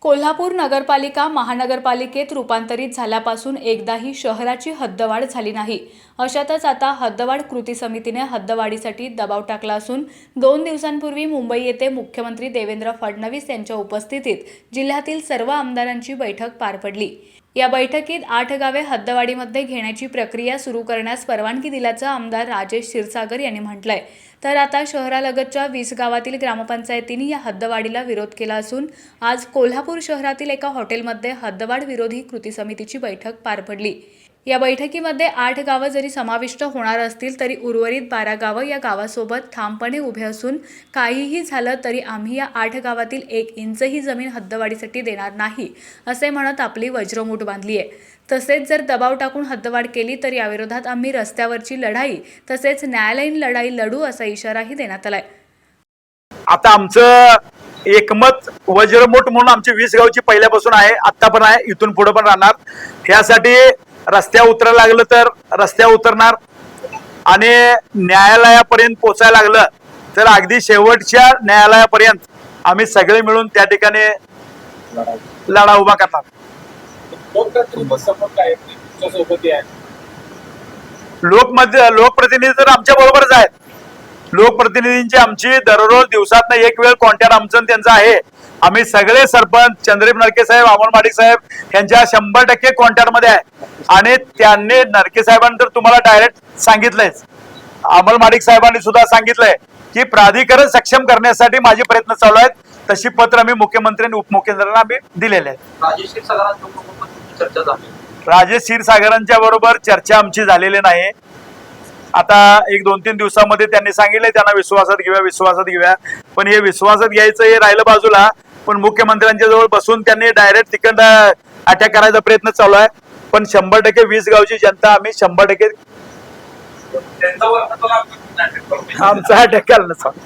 कोल्हापूर नगरपालिका महानगरपालिकेत रूपांतरित झाल्यापासून एकदाही शहराची हद्दवाढ झाली नाही. अशातच आता हद्दवाढ कृती समितीने हद्दवाढीसाठी दबाव टाकला असून 2 दिवसांपूर्वी मुंबई येथे मुख्यमंत्री देवेंद्र फडणवीस यांच्या उपस्थितीत जिल्ह्यातील सर्व आमदारांची बैठक पार पडली. या बैठकीत 8 गावे हद्दवाढीमध्ये घेण्याची प्रक्रिया सुरू करण्यास परवानगी दिल्याचं आमदार राजेश क्षीरसागर यांनी म्हटलंय. तर आता शहरालगतच्या 20 गावातील ग्रामपंचायतींनी या हद्दवाढीला विरोध केला असून आज कोल्हापूर शहरातील एका हॉटेलमध्ये हद्दवाढ विरोधी कृती समितीची बैठक पार पडली. या बैठकीमध्ये 8 गावं जरी समाविष्ट होणार असतील तरी उर्वरित 12 गावं या गावासोबत ठामपणे उभे असून काहीही झालं तरी आम्ही या 8 गावातील 1 इंचही जमीन हद्दवाढीसाठी देणार नाही असे म्हणत आपली वज्रमूठ बांधली आहे. तसेच जर दबाव टाकून हद्दवाढ केली तर याविरोधात आम्ही रस्त्यावरची लढाई तसेच न्यायालयीन लढाई लढू असा इशाराही देण्यात आलाय. आता आमचं एकमत वज्रमूठ म्हणून आमची 20 गावची पहिल्यापासून आहे, आता पण आहे, इथून पुढे पण राहणार. यासाठी रस्त्यावर उतरायला लागलं तर रस्त्यावर उतरणार आणि न्यायालयापर्यंत पोचायला लागलं तर अगदी शेवटच्या न्यायालयापर्यंत आम्ही सगळे मिळून त्या ठिकाणी लढा उभा करणार. लोकप्रतिनिधी तर आमच्या बरोबरच आहेत. लोकप्रतिनिधींची आमची दररोज दिवसात एक वेळ कॉन्टॅक्ट आमचं त्यांचं आहे. आम्ही सगळे सरपंच चंद्रदीप नरके साहेब, अमोल माडिक साहेब यांच्या 100% कॉन्टॅक्ट मध्ये आहे आणि त्यांनी नरके साहेबांनी तर तुम्हाला डायरेक्ट सांगितलंयच, अमोल माडिक साहेबांनी सुद्धा सांगितलंय की प्राधिकरण सक्षम करण्यासाठी माझे प्रयत्न चालू आहेत. तशी पत्र आम्ही मुख्यमंत्री आणि उपमुख्यमंत्र्यांना आम्ही दिलेले आहेत. राजेश क्षीरसागरांच्या बरोबर चर्चा आमची झालेली नाही. आता 1-2-3 दिवसामध्ये त्यांनी सांगितले त्यांना विश्वासात घेऊया पण हे विश्वासात घ्यायचं हे राहिलं बाजूला. पण मुख्यमंत्र्यांच्या जवळ बसून त्यांनी डायरेक्ट तिकडं अटॅक करायचा प्रयत्न चालू आहे. पण 100% 20 गावची जनता आम्ही 100% आमचा अटॅक करायला